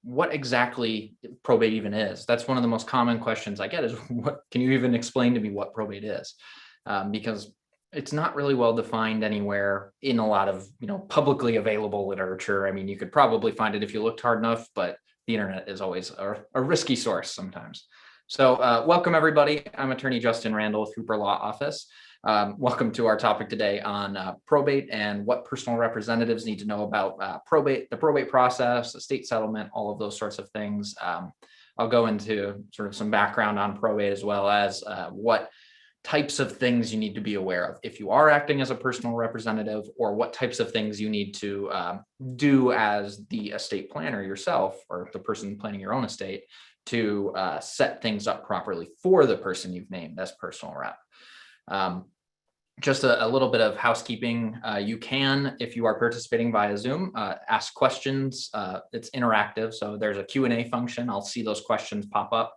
what exactly probate even is. That's one of the most common questions I get is, what can you even explain to me what probate is? Because it's not really well defined anywhere in a lot of, publicly available literature. I mean, you could probably find it if you looked hard enough, but the internet is always a risky source sometimes. So welcome everybody. I'm attorney Justin Randall with Hooper Law Office. Welcome to our topic today on probate and what personal representatives need to know about probate, the probate process, estate settlement, all of those sorts of things. I'll go into sort of some background on probate as well as what types of things you need to be aware of if you are acting as a personal representative, or what types of things you need to do as the estate planner yourself, or the person planning your own estate, to set things up properly for the person you've named as personal rep. Just a little bit of housekeeping. You can, if you are participating via Zoom, ask questions. It's interactive, so there's a Q&A function. I'll see those questions pop up,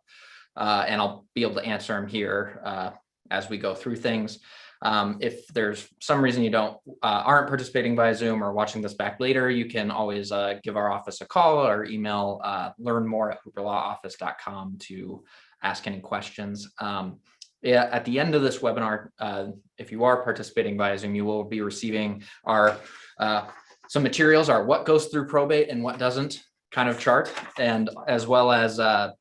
and I'll be able to answer them here as we go through things. If there's some reason you aren't participating via Zoom or watching this back later, you can always give our office a call or email learnmore@hooperlawoffice.com to ask any questions. At the end of this webinar, if you are participating via Zoom, you will be receiving our some materials, our what goes through probate and what doesn't kind of chart, and as well as a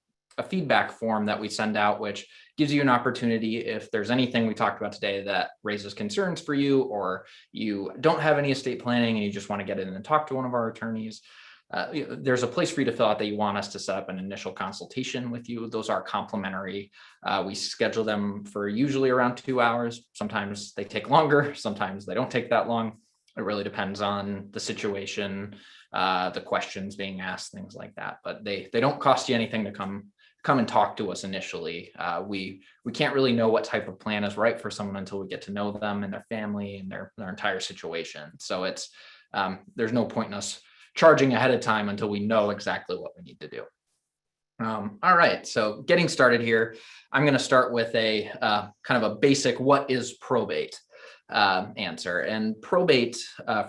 feedback form that we send out, which gives you an opportunity, if there's anything we talked about today that raises concerns for you, or you don't have any estate planning and you just want to get in and talk to one of our attorneys, there's a place for you to fill out that you want us to set up an initial consultation with you. Those are complimentary. We schedule them for usually around 2 hours. Sometimes they take longer, sometimes they don't take that long. It really depends on the situation, the questions being asked, things like that. But they don't cost you anything to come and talk to us initially. We can't really know what type of plan is right for someone until we get to know them and their family and their entire situation. So it's there's no point in us charging ahead of time until we know exactly what we need to do. All right, so getting started here, I'm going to start with a kind of a basic what is probate answer. And probate,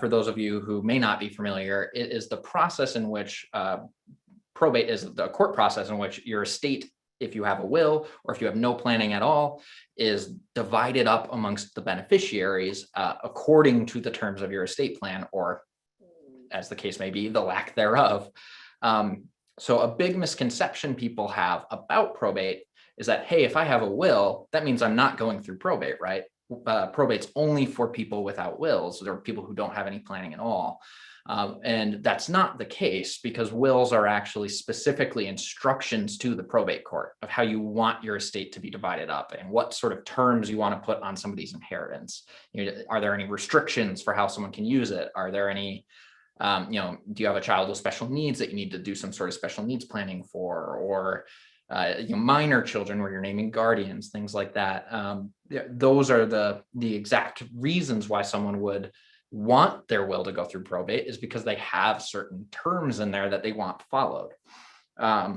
for those of you who may not be familiar, it is the process in which probate is the court process in which your estate, if you have a will or if you have no planning at all, is divided up amongst the beneficiaries according to the terms of your estate plan, or as the case may be, the lack thereof. So a big misconception people have about probate is that, hey, if I have a will, that means I'm not going through probate, right? Probate's only for people without wills. There are people who don't have any planning at all. And that's not the case, because wills are actually specifically instructions to the probate court of how you want your estate to be divided up and what sort of terms you want to put on somebody's inheritance. Are there any restrictions for how someone can use it? Are there any, do you have a child with special needs that you need to do some sort of special needs planning for, or minor children where you're naming guardians, things like that. Those are the exact reasons why someone would want their will to go through probate, is because they have certain terms in there that they want followed.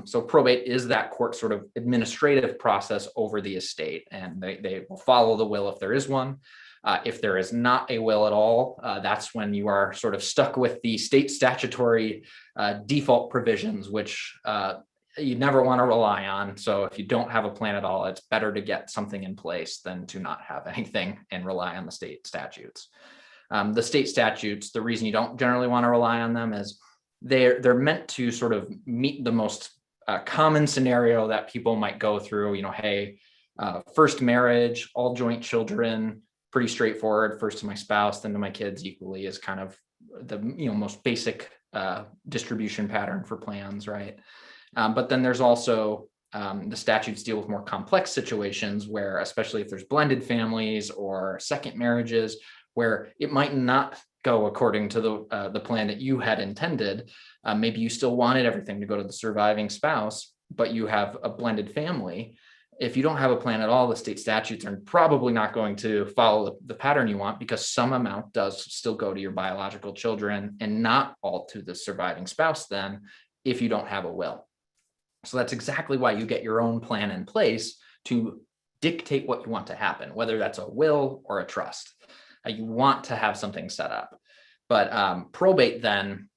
So probate is that court sort of administrative process over the estate, and they will follow the will if there is one. If there is not a will at all, that's when you are sort of stuck with the state statutory default provisions, which you never want to rely on. So if you don't have a plan at all, it's better to get something in place than to not have anything and rely on the state statutes. The state statutes, the reason you don't generally want to rely on them is they're meant to sort of meet the most common scenario that people might go through. Hey, first marriage, all joint children, pretty straightforward. First to my spouse, then to my kids equally is kind of the most basic distribution pattern for plans, right? But then there's also the statutes deal with more complex situations where, especially if there's blended families or second marriages, where it might not go according to the plan that you had intended. Maybe you still wanted everything to go to the surviving spouse, but you have a blended family. If you don't have a plan at all, the state statutes are probably not going to follow the pattern you want, because some amount does still go to your biological children and not all to the surviving spouse then, if you don't have a will. So that's exactly why you get your own plan in place to dictate what you want to happen, whether that's a will or a trust. You want to have something set up. But probate then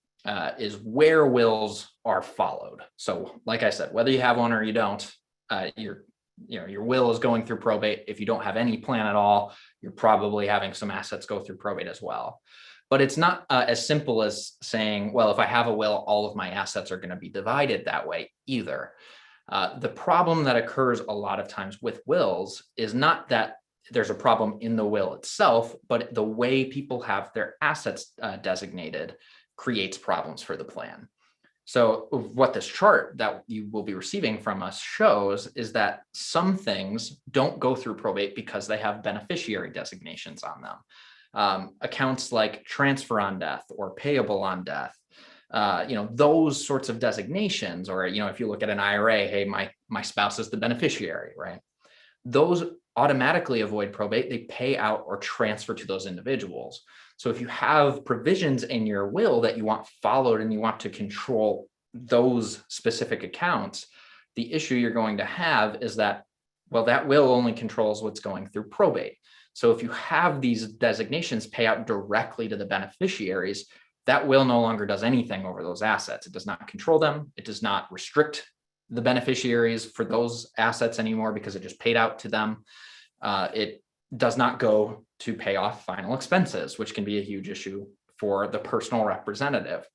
is where wills are followed. So like I said, whether you have one or you don't, your will is going through probate. If you don't have any plan at all, you're probably having some assets go through probate as well. But it's not as simple as saying, well, if I have a will, all of my assets are going to be divided that way either. The problem that occurs a lot of times with wills is not that there's a problem in the will itself, but the way people have their assets designated creates problems for the plan. So what this chart that you will be receiving from us shows is that some things don't go through probate because they have beneficiary designations on them. Accounts like transfer on death or payable on death, those sorts of designations, or, if you look at an IRA, hey, my spouse is the beneficiary, right? Those automatically avoid probate. They pay out or transfer to those individuals. So if you have provisions in your will that you want followed and you want to control those specific accounts, the issue you're going to have is that, well, that will only controls what's going through probate. So if you have these designations pay out directly to the beneficiaries, that will no longer does anything over those assets. It does not control them. It does not restrict the beneficiaries for those assets anymore because it just paid out to them. It does not go to pay off final expenses, which can be a huge issue for the personal representative.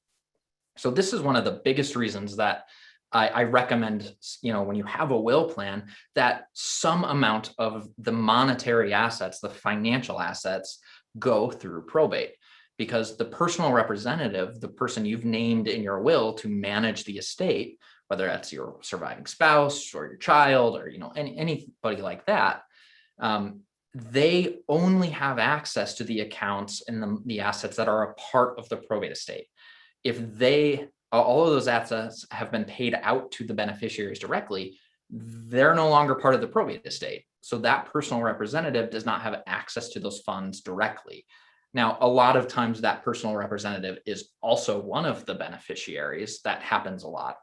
So this is one of the biggest reasons that I recommend, when you have a will plan, that some amount of the monetary assets, the financial assets, go through probate, because the personal representative, the person you've named in your will to manage the estate, whether that's your surviving spouse or your child or anybody like that, they only have access to the accounts and the assets that are a part of the probate estate. If all of those assets have been paid out to the beneficiaries directly, they're no longer part of the probate estate. So that personal representative does not have access to those funds directly. Now, a lot of times that personal representative is also one of the beneficiaries. That happens a lot.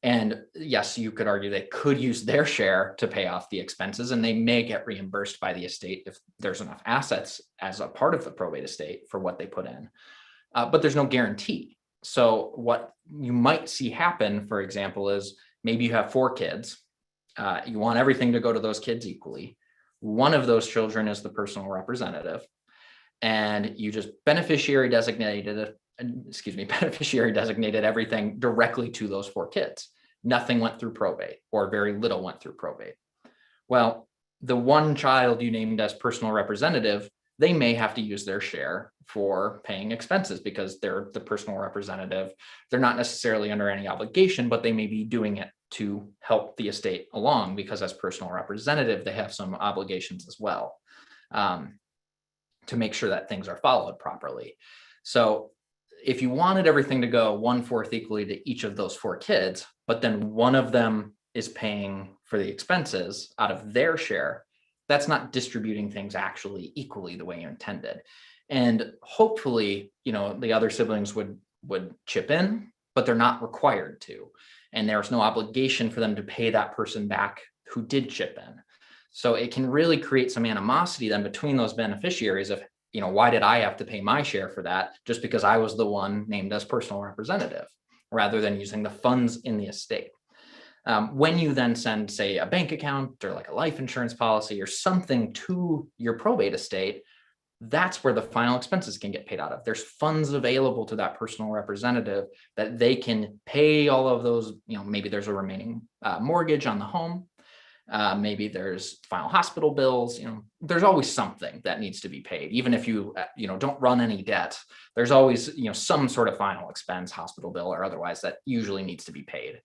And yes, you could argue they could use their share to pay off the expenses, and they may get reimbursed by the estate if there's enough assets as a part of the probate estate for what they put in. But there's no guarantee. So what you might see happen, for example, is maybe you have 4 kids. You want everything to go to those kids equally. One of those children is the personal representative, and you just beneficiary designated everything directly to those 4 kids. Nothing went through probate, or very little went through probate. Well, the one child you named as personal representative, they may have to use their share for paying expenses because they're the personal representative. They're not necessarily under any obligation, but they may be doing it to help the estate along because as personal representative, they have some obligations as well, to make sure that things are followed properly. So if you wanted everything to go 1/4 equally to each of those 4 kids, but then one of them is paying for the expenses out of their share, that's not distributing things actually equally the way you intended. And hopefully, the other siblings would chip in, but they're not required to. And there's no obligation for them to pay that person back who did chip in. So it can really create some animosity then between those beneficiaries of, why did I have to pay my share for that just because I was the one named as personal representative, rather than using the funds in the estate. When you then send, say, a bank account or like a life insurance policy or something to your probate estate, that's where the final expenses can get paid out of. There's funds available to that personal representative that they can pay all of those. Maybe there's a remaining mortgage on the home. Maybe there's final hospital bills. There's always something that needs to be paid. Even if you don't run any debt, there's always some sort of final expense, hospital bill or otherwise, that usually needs to be paid.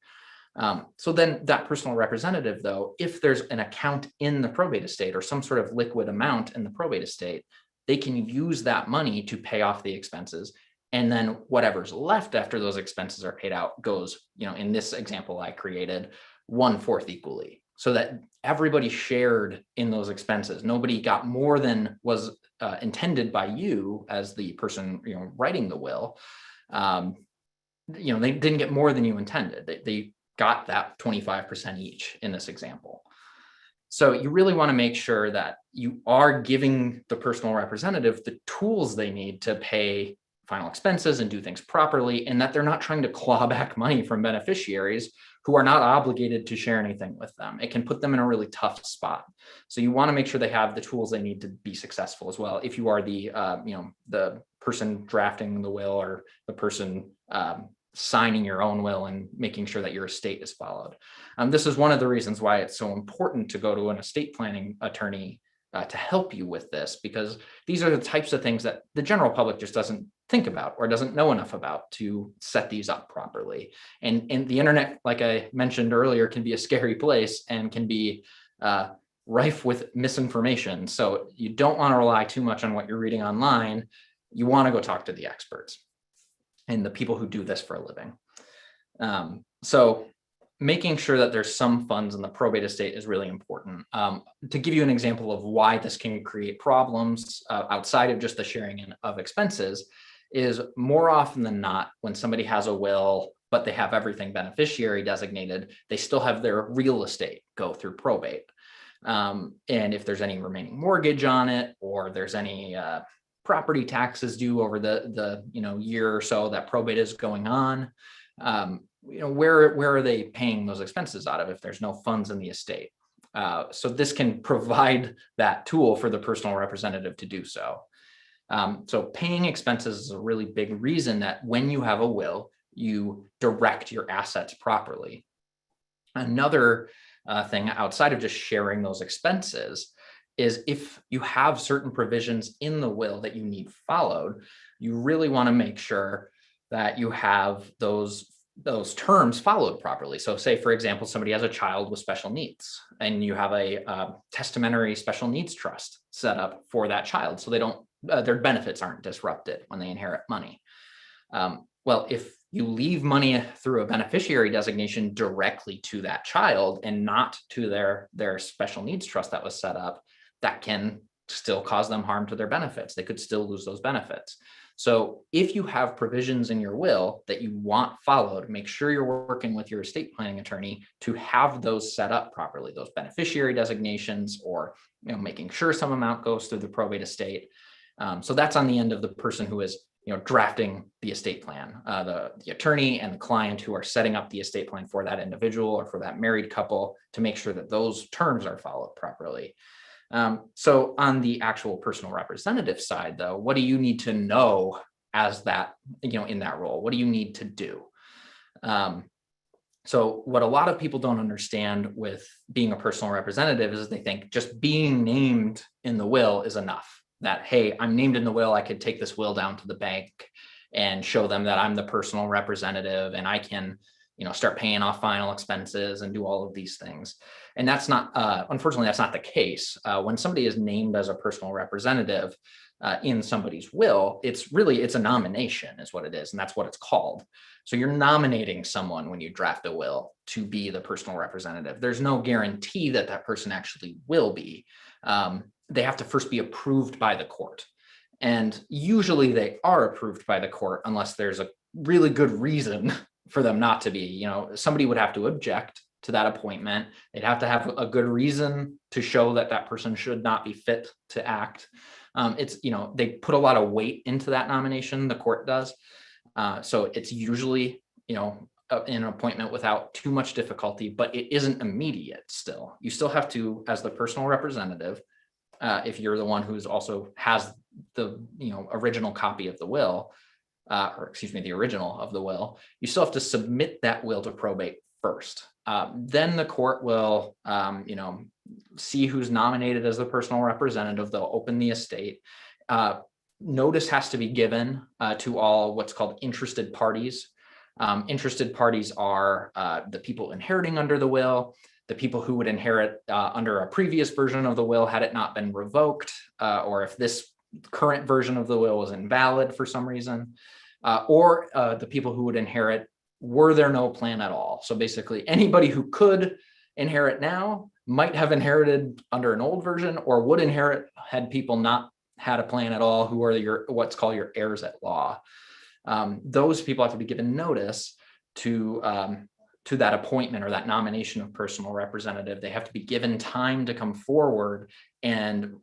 So then that personal representative, though, if there's an account in the probate estate or some sort of liquid amount in the probate estate, they can use that money to pay off the expenses. And then whatever's left after those expenses are paid out goes, in this example I created, 1/4 equally, so that everybody shared in those expenses. Nobody got more than was intended by you as the person, writing the will. They didn't get more than you intended. They got that 25% each in this example. So you really want to make sure that you are giving the personal representative the tools they need to pay final expenses and do things properly, and that they're not trying to claw back money from beneficiaries who are not obligated to share anything with them. It can put them in a really tough spot. So you want to make sure they have the tools they need to be successful as well. If you are the the person drafting the will, or the person signing your own will and making sure that your estate is followed. This is one of the reasons why it's so important to go to an estate planning attorney to help you with this, because these are the types of things that the general public just doesn't think about or doesn't know enough about to set these up properly. And the internet, like I mentioned earlier, can be a scary place and can be rife with misinformation. So you don't want to rely too much on what you're reading online. You want to go talk to the experts and the people who do this for a living. So making sure that there's some funds in the probate estate is really important. To give you an example of why this can create problems outside of just the sharing of expenses, is more often than not, when somebody has a will, but they have everything beneficiary designated, they still have their real estate go through probate. And if there's any remaining mortgage on it, or there's any property taxes due over the year or so that probate is going on, where are they paying those expenses out of if there's no funds in the estate? So this can provide that tool for the personal representative to do so. So paying expenses is a really big reason that when you have a will, you direct your assets properly. Another thing outside of just sharing those expenses is, if you have certain provisions in the will that you need followed, you really want to make sure that you have those terms followed properly. So say, for example, somebody has a child with special needs, and you have a testamentary special needs trust set up for that child, so they don't their benefits aren't disrupted when they inherit money. Well, if you leave money through a beneficiary designation directly to that child and not to their special needs trust that was set up, that can still cause them harm to their benefits. They could still lose those benefits. So if you have provisions in your will that you want followed, make sure you're working with your estate planning attorney to have those set up properly, those beneficiary designations, or making sure some amount goes through the probate estate. So that's on the end of the person who is drafting the estate plan, the attorney and the client who are setting up the estate plan for that individual or for that married couple, to make sure that those terms are followed properly. So on the actual personal representative side, though, what do you need to know as that, in that role? What do you need to do? So what a lot of people don't understand with being a personal representative is they think just being named in the will is enough. That, hey, I'm named in the will, I could take this will down to the bank and show them that I'm the personal representative, and I can, start paying off final expenses and do all of these things. And that's not, unfortunately, that's not the case. When somebody is named as a personal representative in somebody's will, it's a nomination is what it is. And that's what it's called. So you're nominating someone when you draft a will to be the personal representative. There's no guarantee that that person actually will be. They have to first be approved by the court. And usually they are approved by the court unless there's a really good reason for them not to be. Somebody would have to object to that appointment. They'd have to have a good reason to show that that person should not be fit to act. They put a lot of weight into that nomination, the court does. So it's usually, an appointment without too much difficulty, but it isn't immediate still. You still have to, as the personal representative, if you're the one who's also has the original copy of the will, the original of the will, you still have to submit that will to probate first. Then the court will, see who's nominated as the personal representative. They'll open the estate. Notice has to be given to all what's called interested parties. Interested parties are the people inheriting under the will, the people who would inherit under a previous version of the will had it not been revoked, or if this current version of the will was invalid for some reason, or the people who would inherit were there no plan at all. So basically anybody who could inherit now might have inherited under an old version, or would inherit had people not had a plan at all, who are what's called your heirs at law. Those people have to be given notice to that appointment or that nomination of personal representative. They have to be given time to come forward and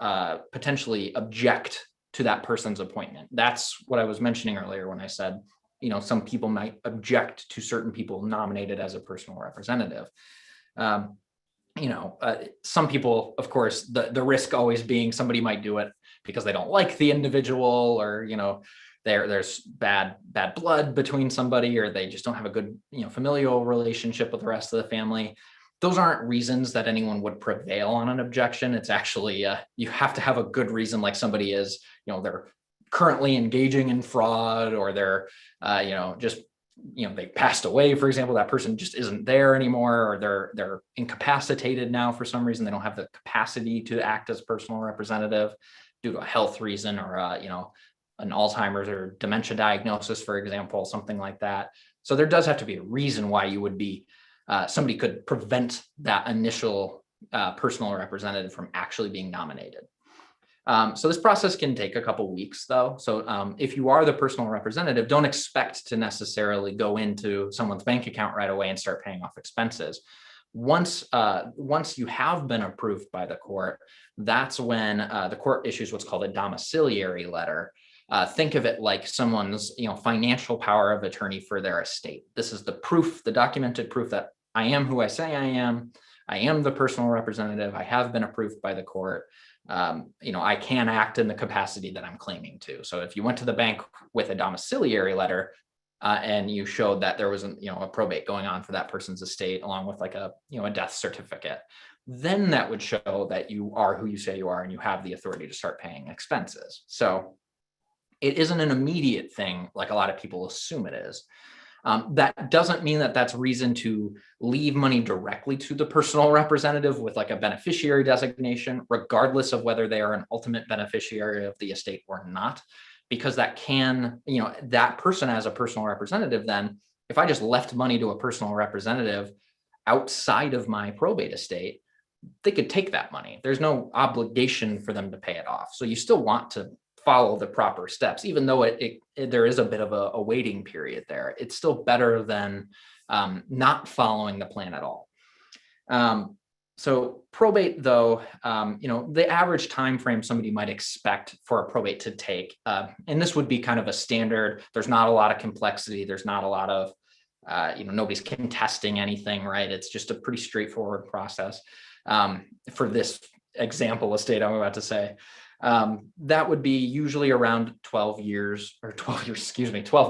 potentially object to that person's appointment. That's what I was mentioning earlier when I said, some people might object to certain people nominated as a personal representative. Some people, of course, the risk always being somebody might do it because they don't like the individual, or, there's bad blood between somebody, or they just don't have a good, familial relationship with the rest of the family. Those aren't reasons that anyone would prevail on an objection. It's actually, you have to have a good reason, like somebody is, they're currently engaging in fraud, or they're, they passed away, for example, that person just isn't there anymore, or they're incapacitated now for some reason. They don't have the capacity to act as personal representative due to a health reason, or, an Alzheimer's or dementia diagnosis, for example, something like that. So there does have to be a reason why you would be, somebody could prevent that initial personal representative from actually being nominated. So this process can take a couple weeks, though. So if you are the personal representative, don't expect to necessarily go into someone's bank account right away and start paying off expenses. Once you have been approved by the court, that's when the court issues what's called a domiciliary letter. Think of it like someone's financial power of attorney for their estate. This is the proof, the documented proof that I am who I say I am. I am the personal representative. I have been approved by the court. I can act in the capacity that I'm claiming to. So if you went to the bank with a domiciliary letter and you showed that there was a probate going on for that person's estate, along with like a death certificate, then that would show that you are who you say you are and you have the authority to start paying expenses. So it isn't an immediate thing like a lot of people assume it is. That doesn't mean that that's reason to leave money directly to the personal representative with like a beneficiary designation, regardless of whether they are an ultimate beneficiary of the estate or not, because that can, that person as a personal representative, then if I just left money to a personal representative outside of my probate estate, they could take that money. There's no obligation for them to pay it off. So you still want to follow the proper steps, even though there is a bit of a waiting period there. It's still better than not following the plan at all. So probate, though, the average time frame somebody might expect for a probate to take, and this would be kind of a standard. There's not a lot of complexity. There's not a lot of, nobody's contesting anything, right? It's just a pretty straightforward process. For this example estate I'm about to say, that would be usually around 12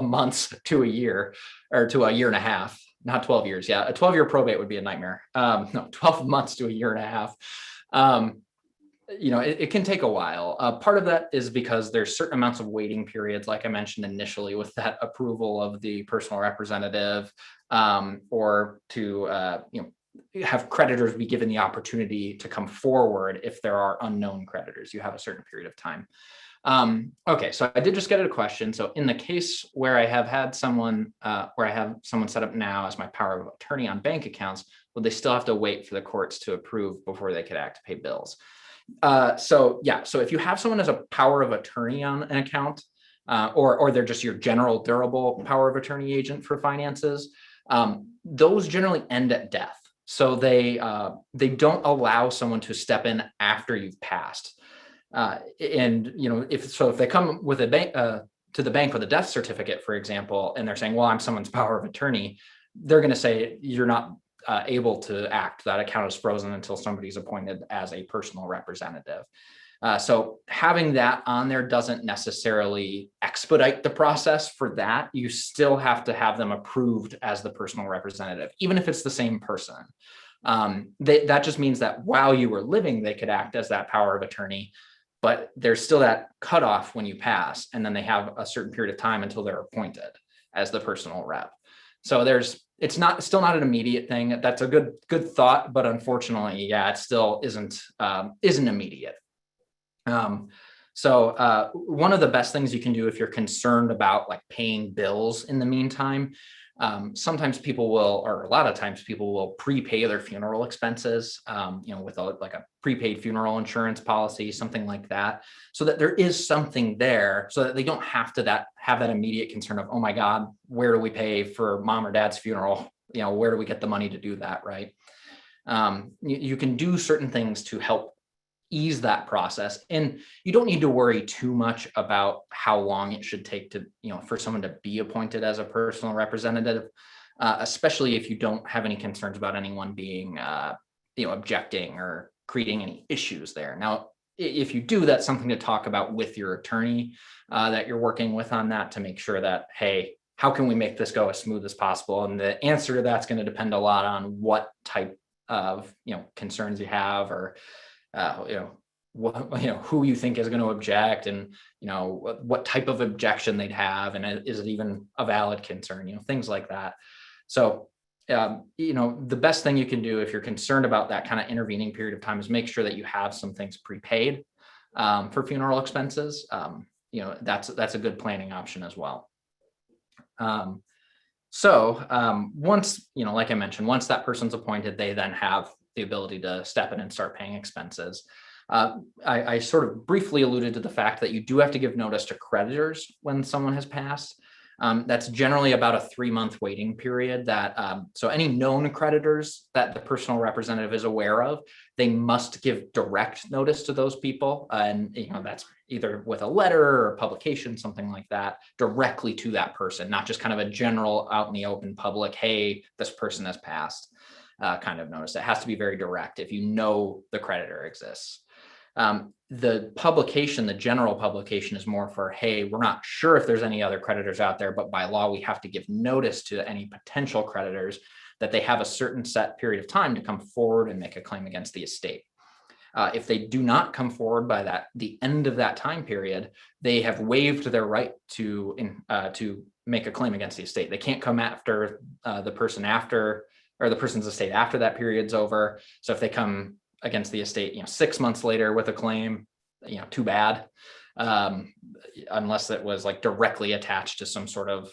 months to a year, or to a year and a half, not 12 years. Yeah. A 12-year probate would be a nightmare. No, 12 months to a year and a half. It can take a while. Part of that is because there's certain amounts of waiting periods, like I mentioned initially, with that approval of the personal representative, or to, have creditors be given the opportunity to come forward if there are unknown creditors. You have a certain period of time. Okay, so I did just get a question. So in the case where I have had someone, set up now as my power of attorney on bank accounts, will they still have to wait for the courts to approve before they could act to pay bills? So if you have someone as a power of attorney on an account, or they're just your general durable power of attorney agent for finances, those generally end at death. So they don't allow someone to step in after you've passed. If they come with a bank to the bank with a death certificate, for example, and they're saying, well, I'm someone's power of attorney, they're going to say you're not able to act. That account is frozen until somebody's appointed as a personal representative. So having that on there doesn't necessarily expedite the process for that. You still have to have them approved as the personal representative, even if it's the same person. That just means that while you were living, they could act as that power of attorney, but there's still that cutoff when you pass, and then they have a certain period of time until they're appointed as the personal rep. So it's still not an immediate thing. That's a good thought, but unfortunately, it still isn't immediate. So one of the best things you can do if you're concerned about like paying bills in the meantime, sometimes people will, or a lot of times people will prepay their funeral expenses, with a prepaid funeral insurance policy, something like that, so that there is something there, so that they don't have to have that immediate concern of, oh my God, where do we pay for mom or dad's funeral? Where do we get the money to do that? Right. You can do certain things to help ease that process. And you don't need to worry too much about how long it should take to, for someone to be appointed as a personal representative, especially if you don't have any concerns about anyone being, objecting or creating any issues there. Now, if you do, that's something to talk about with your attorney that you're working with on that, to make sure that, hey, how can we make this go as smooth as possible? And the answer to that's going to depend a lot on what type of, concerns you have, or, who you think is going to object, and, what type of objection they'd have. And is it even a valid concern, things like that. So, the best thing you can do if you're concerned about that kind of intervening period of time is make sure that you have some things prepaid for funeral expenses. That's a good planning option as well. Once, like I mentioned, once that person's appointed, they then have the ability to step in and start paying expenses. I sort of briefly alluded to the fact that you do have to give notice to creditors when someone has passed. That's generally about a 3-month waiting period. So any known creditors that the personal representative is aware of, they must give direct notice to those people. And that's either with a letter or a publication, something like that, directly to that person, not just kind of a general out in the open public, hey, this person has passed kind of notice. It has to be very direct if you know the creditor exists. The publication, the general publication, is more for, hey, we're not sure if there's any other creditors out there, but by law, we have to give notice to any potential creditors that they have a certain set period of time to come forward and make a claim against the estate. If they do not come forward by the end of that time period, they have waived their right to make a claim against the estate. They can't come after the person after, or the person's estate after that period's over. So if they come against the estate, 6 months later with a claim, too bad. Unless it was like directly attached to some sort of,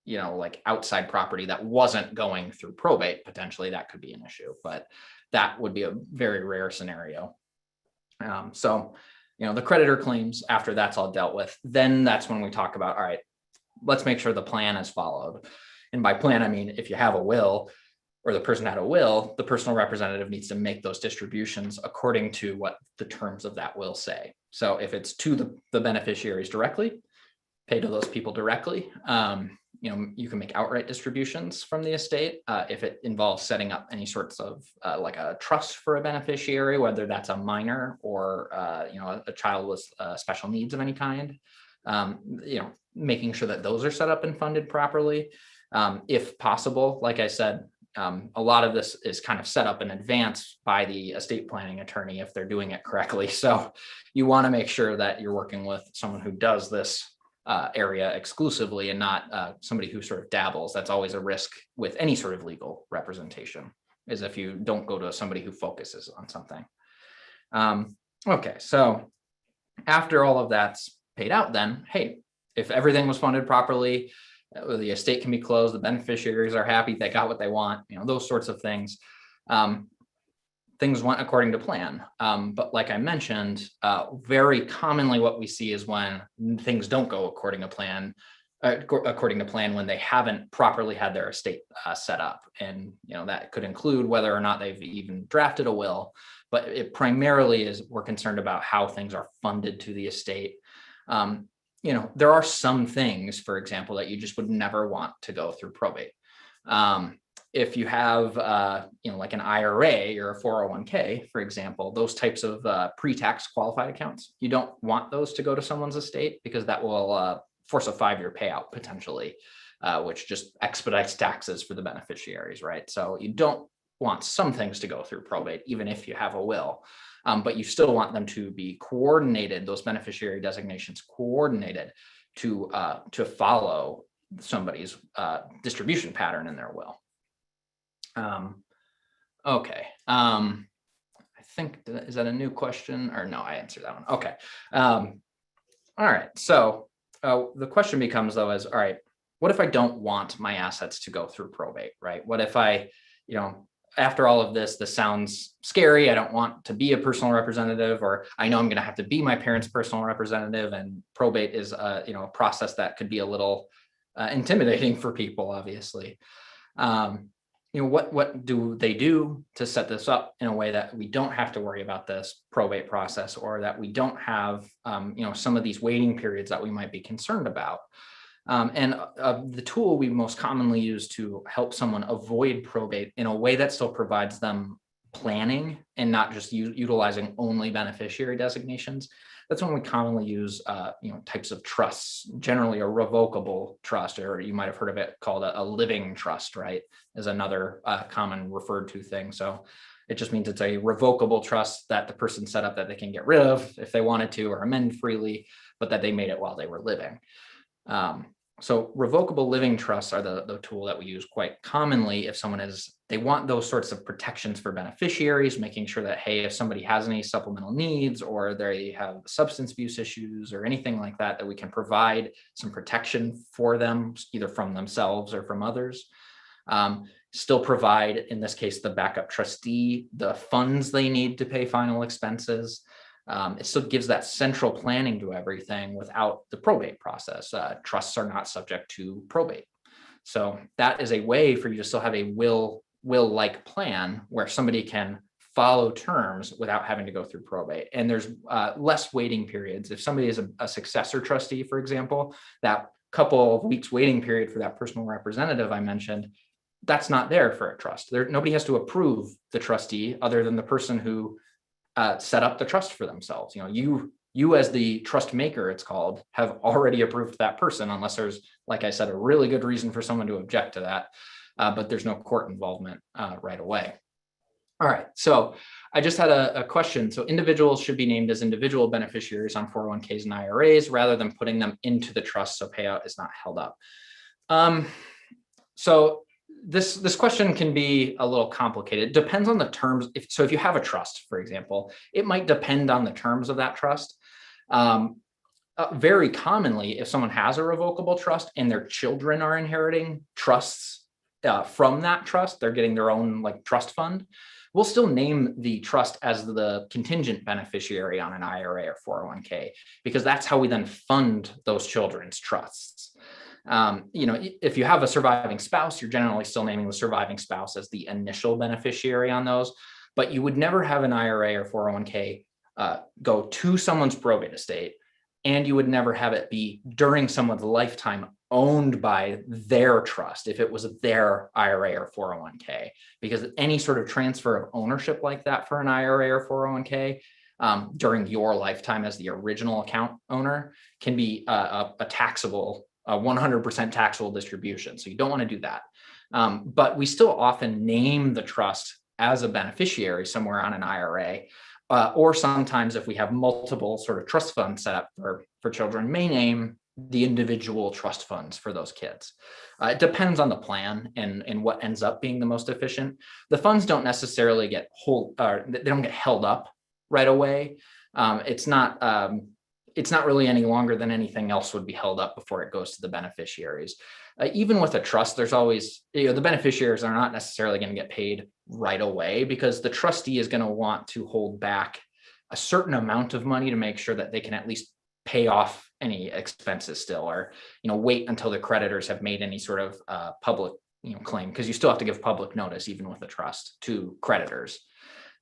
like outside property that wasn't going through probate, potentially that could be an issue, but that would be a very rare scenario. The creditor claims, after that's all dealt with, then that's when we talk about, all right, let's make sure the plan is followed. And by plan, I mean, if you have a will, or the person had a will, the personal representative needs to make those distributions according to what the terms of that will say. So if it's to the beneficiaries directly, pay to those people directly. You can make outright distributions from the estate. If it involves setting up any sorts of like a trust for a beneficiary, whether that's a minor or a child with special needs of any kind, making sure that those are set up and funded properly. If possible, like I said, a lot of this is kind of set up in advance by the estate planning attorney if they're doing it correctly. So you want to make sure that you're working with someone who does this area exclusively, and not somebody who sort of dabbles. That's always a risk with any sort of legal representation, is if you don't go to somebody who focuses on something. Okay, so after all of that's paid out, then, hey, if everything was funded properly, the estate can be closed, the beneficiaries are happy, they got what they want, those sorts of things. Things went according to plan. But like I mentioned, very commonly what we see is when things don't go according to plan, when they haven't properly had their estate set up. And, that could include whether or not they've even drafted a will, but it primarily is we're concerned about how things are funded to the estate. There are some things, for example, that you just would never want to go through probate. If you have, like an IRA or a 401k, for example, those types of pre-tax qualified accounts, you don't want those to go to someone's estate, because that will force a 5-year payout potentially, which just expedites taxes for the beneficiaries, right? So you don't want some things to go through probate, even if you have a will. But you still want them to be coordinated, those beneficiary designations coordinated to follow somebody's distribution pattern in their will. Okay. I think, is that a new question, or no, I answered that one. Okay. All right. So the question becomes, though, is, all right, what if I don't want my assets to go through probate, right? What if I, after all of this sounds scary. I don't want to be a personal representative, or I know I'm going to have to be my parents' personal representative, and probate is a process that could be a little intimidating for people, obviously. what do they do to set this up in a way that we don't have to worry about this probate process, or that we don't have, some of these waiting periods that we might be concerned about. And the tool we most commonly use to help someone avoid probate in a way that still provides them planning and not just utilizing only beneficiary designations. That's when we commonly use, types of trusts, generally a revocable trust, or you might have heard of it called a living trust, right? Is another common referred to thing. So it just means it's a revocable trust that the person set up that they can get rid of if they wanted to, or amend freely, but that they made it while they were living. So revocable living trusts are the tool that we use quite commonly if someone they want those sorts of protections for beneficiaries, making sure that, hey, if somebody has any supplemental needs, or they have substance abuse issues or anything like that, that we can provide some protection for them, either from themselves or from others. Still provide, in this case, the backup trustee, the funds they need to pay final expenses. It still gives that central planning to everything without the probate process. Trusts are not subject to probate. So that is a way for you to still have a will-like plan where somebody can follow terms without having to go through probate. And there's less waiting periods. If somebody is a successor trustee, for example, that couple of weeks waiting period for that personal representative I mentioned, that's not there for a trust. Nobody has to approve the trustee other than the person who set up the trust for themselves. You as the trust maker, it's called, have already approved that person, unless there's, like I said, a really good reason for someone to object to that, but there's no court involvement right away. All right, so I just had a question. So individuals should be named as individual beneficiaries on 401ks and IRAs rather than putting them into the trust so payout is not held up. So this question can be a little complicated. It depends on the terms. If you have a trust, for example, it might depend on the terms of that trust. Very commonly, if someone has a revocable trust and their children are inheriting trusts from that trust, they're getting their own trust fund, we'll still name the trust as the contingent beneficiary on an IRA or 401k, because that's how we then fund those children's trusts. If you have a surviving spouse, you're generally still naming the surviving spouse as the initial beneficiary on those, but you would never have an IRA or 401k go to someone's probate estate, and you would never have it be during someone's lifetime owned by their trust if it was their IRA or 401k, because any sort of transfer of ownership like that for an IRA or 401k during your lifetime as the original account owner can be a taxable, 100% taxable distribution. So you don't want to do that. But we still often name the trust as a beneficiary somewhere on an IRA. Or sometimes if we have multiple sort of trust funds set up for children, may name the individual trust funds for those kids. It depends on the plan and what ends up being the most efficient. The funds don't necessarily they don't get held up right away. It's not really any longer than anything else would be held up before it goes to the beneficiaries. Even with a trust, there's always, the beneficiaries are not necessarily going to get paid right away, because the trustee is going to want to hold back a certain amount of money to make sure that they can at least pay off any expenses still, or wait until the creditors have made any sort of public claim, because you still have to give public notice even with a trust to creditors.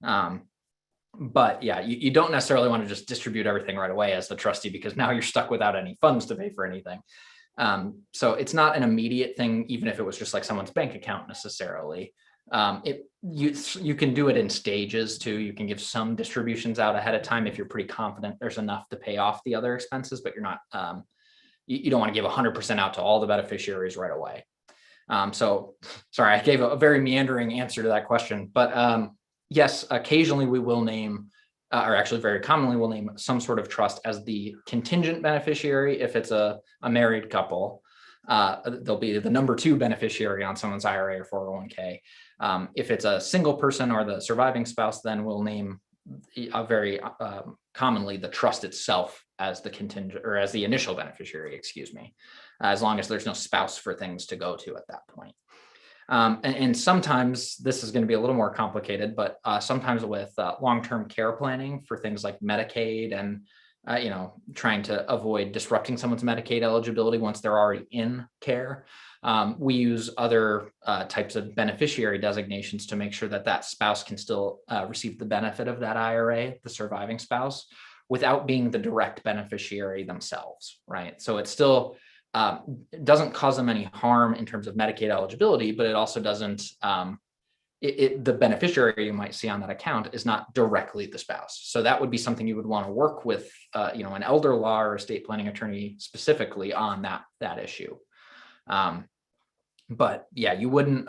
But yeah, you don't necessarily want to just distribute everything right away as the trustee, because now you're stuck without any funds to pay for anything. So it's not an immediate thing, even if it was just like someone's bank account necessarily. You can do it in stages too. You can give some distributions out ahead of time if you're pretty confident there's enough to pay off the other expenses, but you're not, you don't want to give 100% out to all the beneficiaries right away. So sorry, I gave a very meandering answer to that question, but yes, occasionally we will name, or actually very commonly we'll name some sort of trust as the contingent beneficiary. If it's a married couple, they'll be the number 2 beneficiary on someone's IRA or 401k. If it's a single person or the surviving spouse, then we'll name very commonly the trust itself as the contingent, or as the initial beneficiary, excuse me, as long as there's no spouse for things to go to at that point. And sometimes this is going to be a little more complicated, but sometimes with long-term care planning for things like Medicaid and trying to avoid disrupting someone's Medicaid eligibility once they're already in care. We use other types of beneficiary designations to make sure that that spouse can still receive the benefit of that IRA, the surviving spouse, without being the direct beneficiary themselves, right? So it still doesn't cause them any harm in terms of Medicaid eligibility, but it also doesn't, the beneficiary you might see on that account is not directly the spouse. So that would be something you would want to work with, an elder law or estate planning attorney specifically on that issue. But yeah, you wouldn't,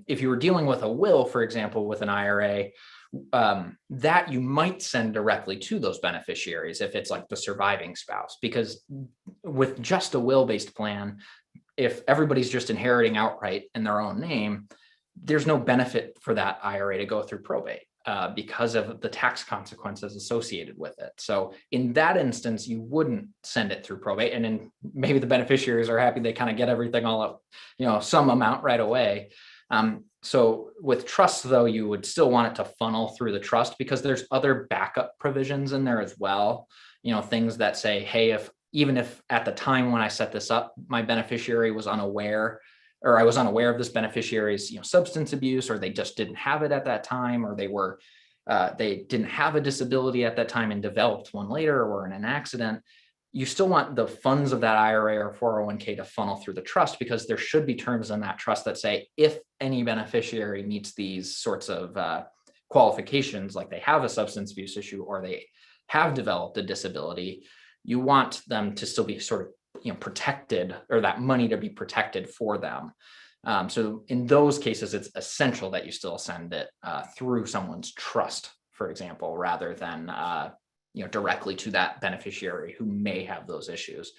if you were dealing with a will, for example, with an IRA, that you might send directly to those beneficiaries if it's like the surviving spouse, because with just a will-based plan, if everybody's just inheriting outright in their own name, there's no benefit for that IRA to go through probate because of the tax consequences associated with it. So in that instance, you wouldn't send it through probate, and then maybe the beneficiaries are happy they kind of get everything all up, some amount right away. So with trust, though, you would still want it to funnel through the trust, because there's other backup provisions in there as well. Things that say, hey, even if at the time when I set this up, my beneficiary was unaware, or I was unaware of this beneficiary's substance abuse, or they just didn't have it at that time, or they didn't have a disability at that time and developed one later, or were in an accident, you still want the funds of that IRA or 401k to funnel through the trust, because there should be terms in that trust that say if any beneficiary meets these sorts of qualifications, like they have a substance abuse issue or they have developed a disability, you want them to still be sort of protected, or that money to be protected for them. So in those cases, it's essential that you still send it through someone's trust, for example, rather than directly to that beneficiary who may have those issues.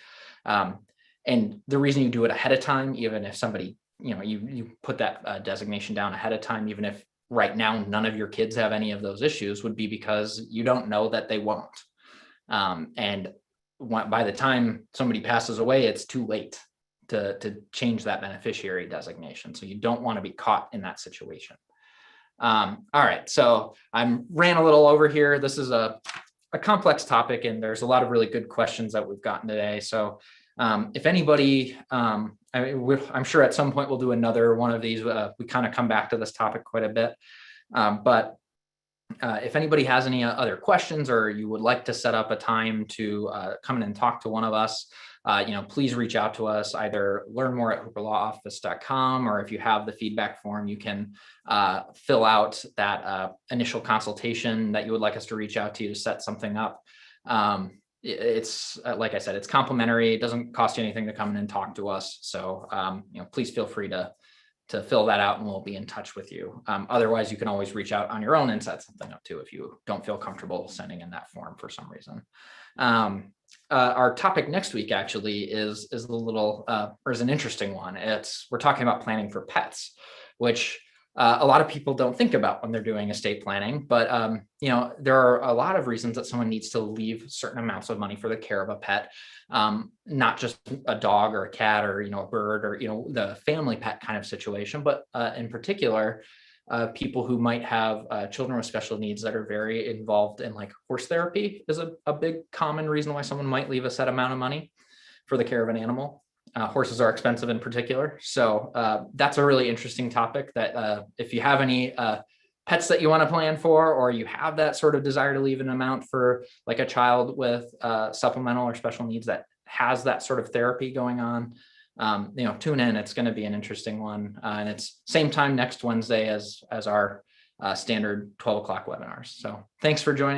And the reason you do it ahead of time, even if somebody, you put that designation down ahead of time, even if right now none of your kids have any of those issues, would be because you don't know that they won't. And by the time somebody passes away, it's too late to change that beneficiary designation. So you don't want to be caught in that situation. All right, so I ran a little over here. This is a complex topic, and there's a lot of really good questions that we've gotten today. So if anybody, I'm sure at some point we'll do another one of these. We kind of come back to this topic quite a bit, but if anybody has any other questions, or you would like to set up a time to come in and talk to one of us, please reach out to us, either learn more at hooperlawoffice.com, or if you have the feedback form, you can fill out that initial consultation that you would like us to reach out to you to set something up. It's like I said, it's complimentary. It doesn't cost you anything to come in and talk to us. So, please feel free to fill that out, and we'll be in touch with you. Otherwise, you can always reach out on your own and set something up too if you don't feel comfortable sending in that form for some reason. Our topic next week actually is a little, or is an interesting one. We're talking about planning for pets, which a lot of people don't think about when they're doing estate planning, but there are a lot of reasons that someone needs to leave certain amounts of money for the care of a pet, not just a dog or a cat or a bird or the family pet kind of situation, but in particular, people who might have children with special needs that are very involved in, like, horse therapy is a big common reason why someone might leave a set amount of money for the care of an animal. Horses are expensive in particular. So that's a really interesting topic that if you have any pets that you want to plan for, or you have that sort of desire to leave an amount for like a child with supplemental or special needs that has that sort of therapy going on, tune in. It's going to be an interesting one. And it's same time next Wednesday as our standard 12 o'clock webinars. So thanks for joining us.